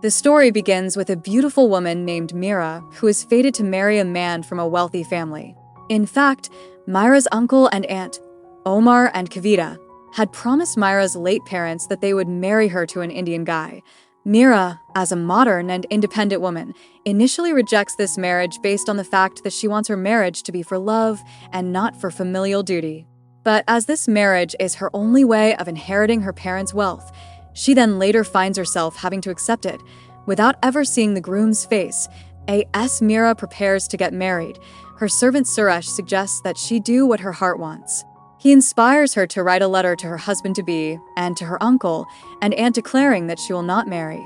The story begins with a beautiful woman named Meera who is fated to marry a man from a wealthy family. In fact, Meera's uncle and aunt, Omar and Kavita, had promised Meera's late parents that they would marry her to an Indian guy. Meera, as a modern and independent woman, initially rejects this marriage based on the fact that she wants her marriage to be for love and not for familial duty. But as this marriage is her only way of inheriting her parents' wealth, she then later finds herself having to accept it. Without ever seeing the groom's face, A.S. Meera prepares to get married. Her servant Suresh suggests that she do what her heart wants. He inspires her to write a letter to her husband-to-be and to her uncle and aunt declaring that she will not marry.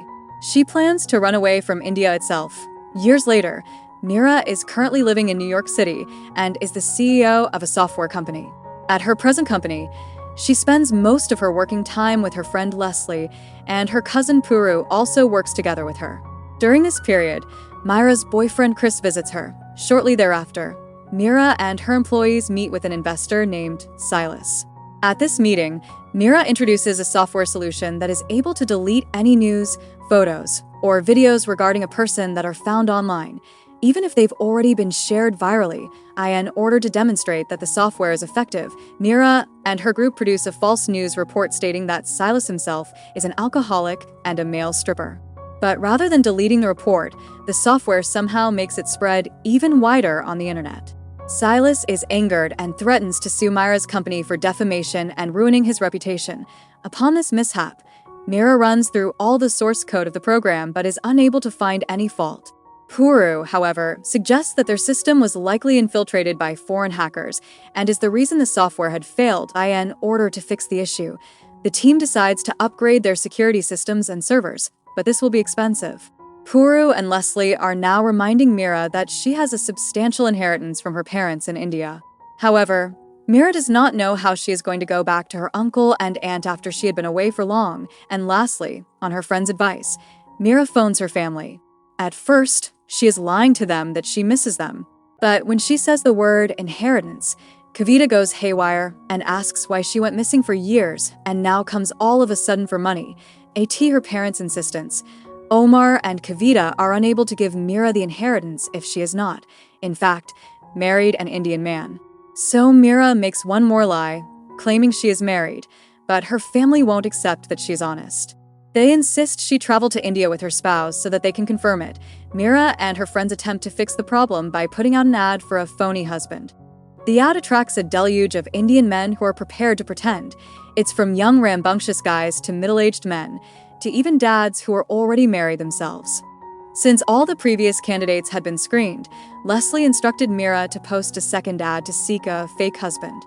She plans to run away from India itself. Years later, Meera is currently living in New York City and is the CEO of a software company. At her present company, she spends most of her working time with her friend Leslie, and her cousin Puru also works together with her. During this period, Meera's boyfriend Chris visits her. Shortly thereafter, Meera and her employees meet with an investor named Silas. At this meeting, Meera introduces a software solution that is able to delete any news, photos, or videos regarding a person that are found online, even if they've already been shared virally. In order to demonstrate that the software is effective, Meera and her group produce a false news report stating that Silas himself is an alcoholic and a male stripper. But rather than deleting the report, the software somehow makes it spread even wider on the internet. Silas is angered and threatens to sue Meera's company for defamation and ruining his reputation. Upon this mishap, Meera runs through all the source code of the program but is unable to find any fault. Puru, however, suggests that their system was likely infiltrated by foreign hackers and is the reason the software had failed. In order to fix the issue, the team decides to upgrade their security systems and servers, but this will be expensive. Puru and Leslie are now reminding Meera that she has a substantial inheritance from her parents in India. However, Meera does not know how she is going to go back to her uncle and aunt after she had been away for long, and lastly, on her friend's advice, Meera phones her family. At first, she is lying to them that she misses them, but when she says the word inheritance, Kavita goes haywire and asks why she went missing for years and now comes all of a sudden for money, her parents' insistence. Omar and Kavita are unable to give Meera the inheritance if she is not, in fact, married an Indian man. So Meera makes one more lie, claiming she is married, but her family won't accept that she's honest. They insist she travel to India with her spouse so that they can confirm it. Meera and her friends attempt to fix the problem by putting out an ad for a phony husband. The ad attracts a deluge of Indian men who are prepared to pretend. It's from young rambunctious guys to middle-aged men, to even dads who are already married themselves. Since all the previous candidates had been screened, Leslie instructed Meera to post a second ad to seek a fake husband.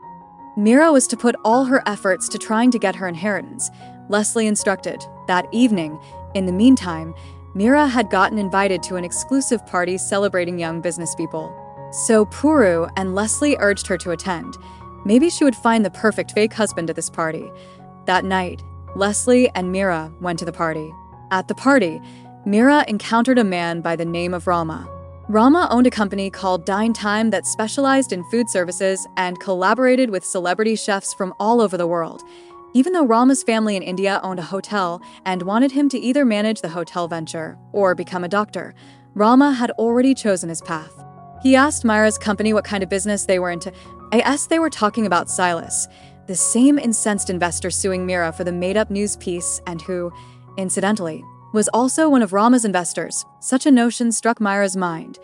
Meera was to put all her efforts to trying to get her inheritance. Leslie instructed that evening. In the meantime, Meera had gotten invited to an exclusive party celebrating young business people. So Puru and Leslie urged her to attend. Maybe she would find the perfect fake husband at this party. That night, Leslie and Meera went to the party. At the party, Meera encountered a man by the name of Rama. Rama owned a company called Dine Time that specialized in food services and collaborated with celebrity chefs from all over the world. Even though Rama's family in India owned a hotel and wanted him to either manage the hotel venture or become a doctor, Rama had already chosen his path. He asked Meera's company what kind of business they were into. They were talking about Silas, the same incensed investor suing Meera for the made-up news piece and who, incidentally, was also one of Rama's investors. Such a notion struck Meera's mind.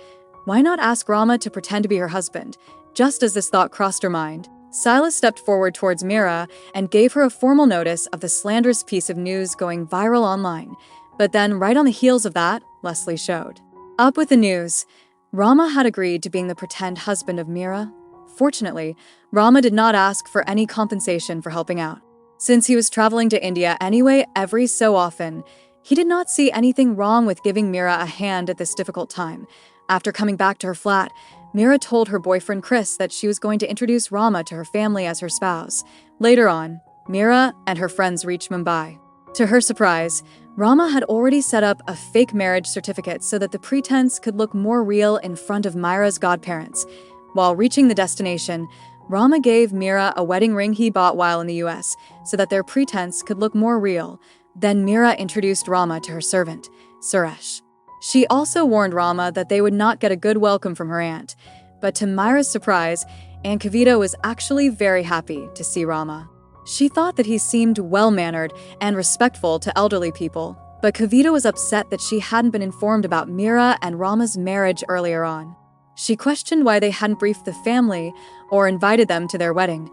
Why not ask Rama to pretend to be her husband? Just as this thought crossed her mind, Silas stepped forward towards Meera and gave her a formal notice of the slanderous piece of news going viral online. But then, right on the heels of that, Leslie showed up with the news. Rama had agreed to being the pretend husband of Meera. Fortunately, Rama did not ask for any compensation for helping out. Since he was traveling to India anyway every so often, he did not see anything wrong with giving Meera a hand at this difficult time. After coming back to her flat, Meera told her boyfriend Chris that she was going to introduce Rama to her family as her spouse. Later on, Meera and her friends reached Mumbai. To her surprise, Rama had already set up a fake marriage certificate so that the pretense could look more real in front of Meera's godparents. While reaching the destination, Rama gave Meera a wedding ring he bought while in the US so that their pretense could look more real. Then Meera introduced Rama to her servant. Suresh. She also warned Rama that they would not get a good welcome from her aunt. But to Meera's surprise, Aunt Kavita was actually very happy to see Rama. She thought that he seemed well-mannered and respectful to elderly people, but Kavita was upset that she hadn't been informed about Meera and Rama's marriage earlier on. She questioned why they hadn't briefed the family or invited them to their wedding.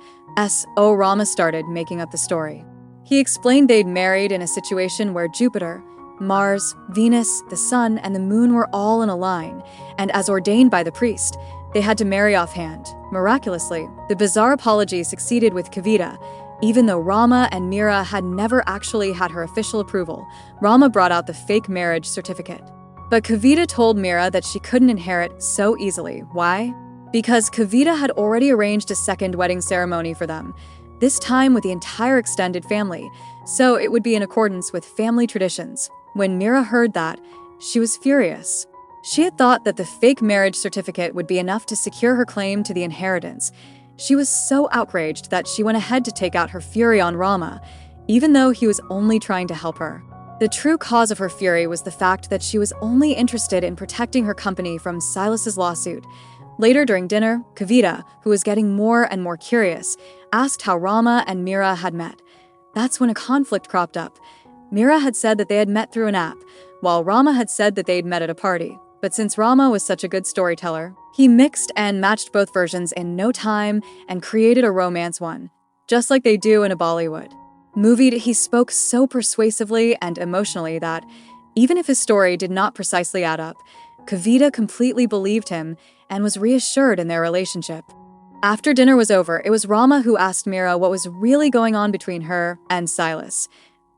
Rama started making up the story. He explained they'd married in a situation where Jupiter, Mars, Venus, the Sun, and the Moon were all in a line, and as ordained by the priest, they had to marry offhand. Miraculously, the bizarre apology succeeded with Kavita. Even though Rama and Meera had never actually had her official approval, Rama brought out the fake marriage certificate. But Kavita told Meera that she couldn't inherit so easily. Why? Because Kavita had already arranged a second wedding ceremony for them, this time with the entire extended family, so it would be in accordance with family traditions. When Meera heard that, she was furious. She had thought that the fake marriage certificate would be enough to secure her claim to the inheritance. She was so outraged that she went ahead to take out her fury on Rama, even though he was only trying to help her. The true cause of her fury was the fact that she was only interested in protecting her company from Silas's lawsuit. Later during dinner, Kavita, who was getting more and more curious, asked how Rama and Meera had met. That's when a conflict cropped up. Meera had said that they had met through an app, while Rama had said that they'd met at a party. But since Rama was such a good storyteller, he mixed and matched both versions in no time and created a romance one, just like they do in a Bollywood movie. He spoke so persuasively and emotionally that, even if his story did not precisely add up, Kavita completely believed him and was reassured in their relationship. After dinner was over, it was Rama who asked Meera what was really going on between her and Silas.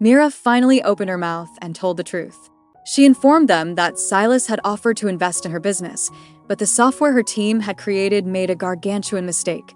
Meera finally opened her mouth and told the truth. She informed them that Silas had offered to invest in her business, but the software her team had created made a gargantuan mistake.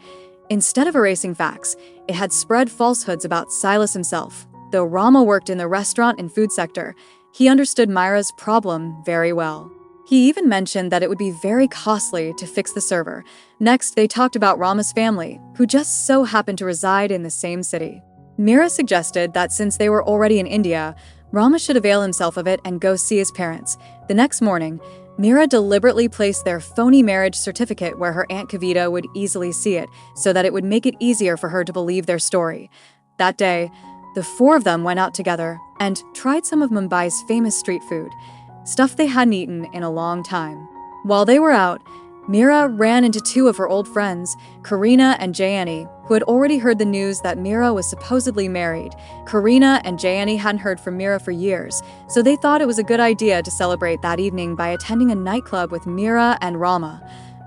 Instead of erasing facts, it had spread falsehoods about Silas himself. Though Rama worked in the restaurant and food sector, he understood Meera's problem very well. He even mentioned that it would be very costly to fix the server. Next, they talked about Rama's family, who just so happened to reside in the same city. Meera suggested that since they were already in India, Rama should avail himself of it and go see his parents. The next morning, Meera deliberately placed their phony marriage certificate where her Aunt Kavita would easily see it, so that it would make it easier for her to believe their story. That day, the four of them went out together and tried some of Mumbai's famous street food, stuff they hadn't eaten in a long time. While they were out, Meera ran into two of her old friends, Karina and Jayani, who had already heard the news that Meera was supposedly married. Karina and Jayani hadn't heard from Meera for years, so they thought it was a good idea to celebrate that evening by attending a nightclub with Meera and Rama.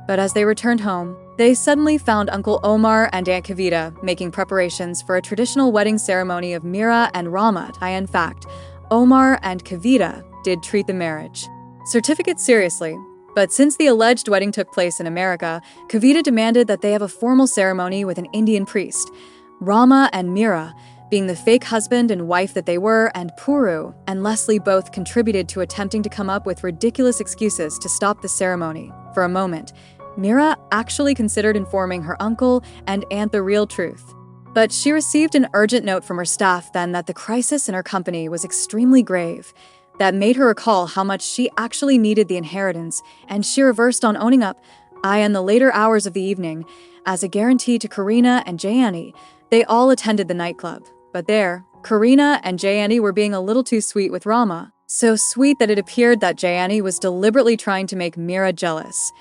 But as they returned home, they suddenly found Uncle Omar and Aunt Kavita making preparations for a traditional wedding ceremony of Meera and Rama. In fact, Omar and Kavita did treat the marriage certificate seriously. But since the alleged wedding took place in America, Kavita demanded that they have a formal ceremony with an Indian priest. Rama and Meera, being the fake husband and wife that they were, and Puru and Leslie both contributed to attempting to come up with ridiculous excuses to stop the ceremony. For a moment, Meera actually considered informing her uncle and aunt the real truth. But she received an urgent note from her staff then that the crisis in her company was extremely grave. That made her recall how much she actually needed the inheritance, and she reversed on owning up. In the later hours of the evening, as a guarantee to Karina and Jayani, they all attended the nightclub. But there, Karina and Jayani were being a little too sweet with Rama. So sweet that it appeared that Jayani was deliberately trying to make Meera jealous.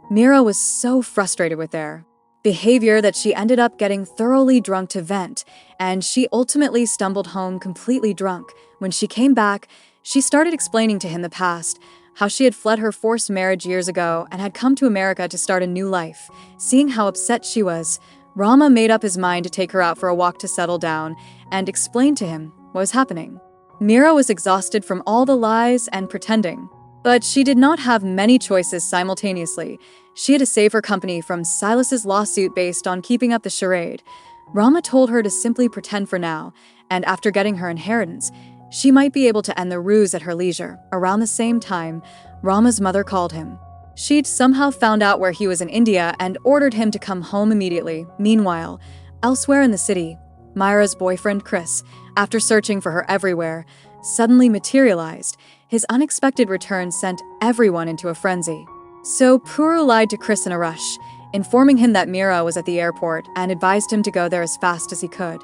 Meera was so frustrated with their behavior that she ended up getting thoroughly drunk to vent, and she ultimately stumbled home completely drunk. When she came back, she started explaining to him the past, how she had fled her forced marriage years ago and had come to America to start a new life. Seeing how upset she was, Rama made up his mind to take her out for a walk to settle down and explain to him what was happening. Meera was exhausted from all the lies and pretending, but she did not have many choices simultaneously. She had to save her company from Silas's lawsuit based on keeping up the charade. Rama told her to simply pretend for now, and after getting her inheritance, she might be able to end the ruse at her leisure. Around the same time, Rama's mother called him. She'd somehow found out where he was in India and ordered him to come home immediately. Meanwhile, elsewhere in the city, Meera's boyfriend Chris, after searching for her everywhere, suddenly materialized. his unexpected return sent everyone into a frenzy. So Puru lied to Chris in a rush, informing him that Meera was at the airport and advised him to go there as fast as he could.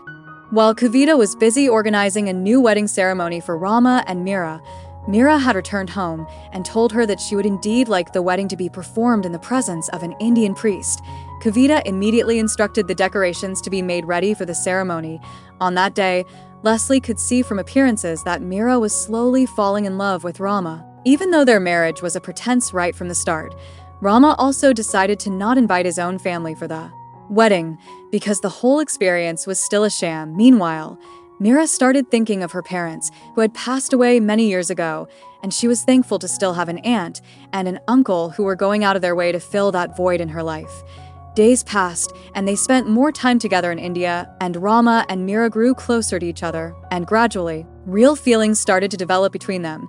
While Kavita was busy organizing a new wedding ceremony for Rama and Meera, Meera had returned home and told her that she would indeed like the wedding to be performed in the presence of an Indian priest. Kavita immediately instructed the decorations to be made ready for the ceremony. On that day, Leslie could see from appearances that Meera was slowly falling in love with Rama. Even though their marriage was a pretense right from the start, Rama also decided to not invite his own family for the wedding because the whole experience was still a sham. Meanwhile, Meera started thinking of her parents, who had passed away many years ago, and she was thankful to still have an aunt and an uncle who were going out of their way to fill that void in her life. Days passed, and they spent more time together in India, and Rama and Meera grew closer to each other, and gradually, real feelings started to develop between them.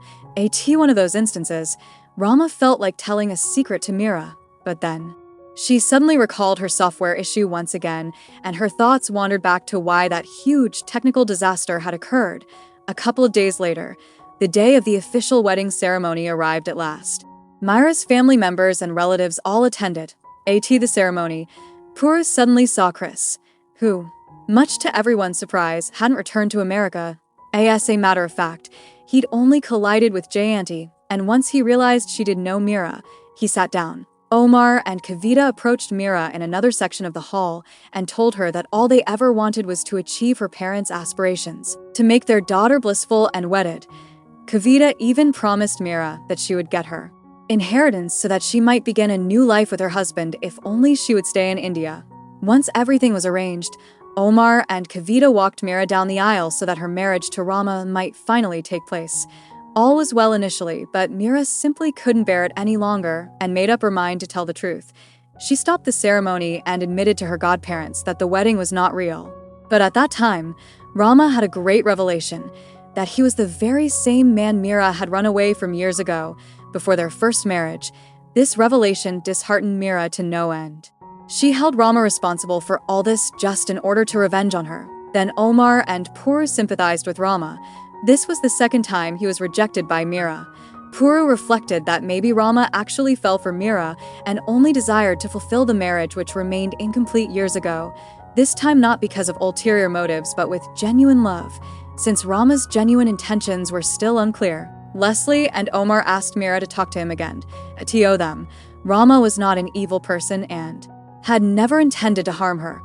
One of those instances, Rama felt like telling a secret to Meera, but then she suddenly recalled her software issue once again, and her thoughts wandered back to why that huge technical disaster had occurred. A couple of days later, the day of the official wedding ceremony arrived at last. Myra's family members and relatives all attended. The ceremony, Puru suddenly saw Chris, who, much to everyone's surprise, hadn't returned to America. As a matter of fact, he'd only collided with Jayanti, and once he realized she did know Meera, he sat down. Omar and Kavita approached Meera in another section of the hall and told her that all they ever wanted was to achieve her parents' aspirations, to make their daughter blissful and wedded. Kavita even promised Meera that she would get her inheritance so that she might begin a new life with her husband if only she would stay in India. Once everything was arranged, Omar and Kavita walked Meera down the aisle so that her marriage to Rama might finally take place. All was well initially, but Meera simply couldn't bear it any longer and made up her mind to tell the truth. She stopped the ceremony and admitted to her godparents that the wedding was not real. But at that time, Rama had a great revelation that he was the very same man Meera had run away from years ago, before their first marriage. This revelation disheartened Meera to no end. She held Rama responsible for all this just in order to revenge on her. Then Omar and Puru sympathized with Rama. This was the second time he was rejected by Meera. Puru reflected that maybe Rama actually fell for Meera and only desired to fulfill the marriage which remained incomplete years ago, this time not because of ulterior motives but with genuine love, since Rama's genuine intentions were still unclear. Leslie and Omar asked Meera to talk to him again. To them, Rama was not an evil person and had never intended to harm her.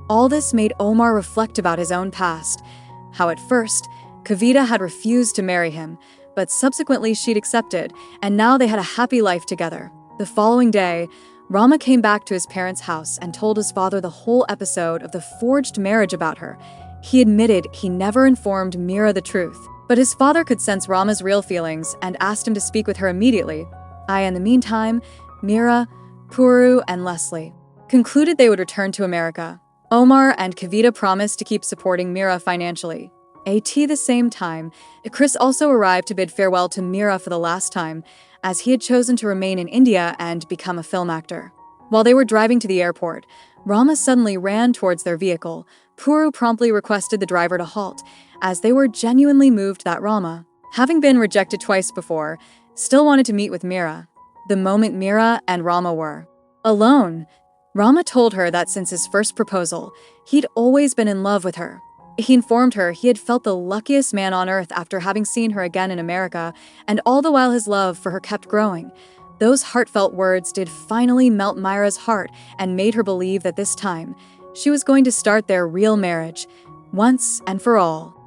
All this made Omar reflect about his own past, how at first, Kavita had refused to marry him, but subsequently she'd accepted, and now they had a happy life together. The following day, Rama came back to his parents' house and told his father the whole episode of the forged marriage about her. He admitted he never informed Meera the truth, but his father could sense Rama's real feelings and asked him to speak with her immediately. In the meantime, Meera, Puru, and Leslie concluded they would return to America. Omar and Kavita promised to keep supporting Meera financially. The same time, Chris also arrived to bid farewell to Meera for the last time, as he had chosen to remain in India and become a film actor. While they were driving to the airport, Rama suddenly ran towards their vehicle. Puru promptly requested the driver to halt, as they were genuinely moved that Rama, having been rejected twice before, still wanted to meet with Meera. The moment Meera and Rama were alone, Rama told her that since his first proposal, he'd always been in love with her. He informed her he had felt the luckiest man on earth after having seen her again in America, and all the while his love for her kept growing. Those heartfelt words did finally melt Myra's heart and made her believe that this time, she was going to start their real marriage, once and for all.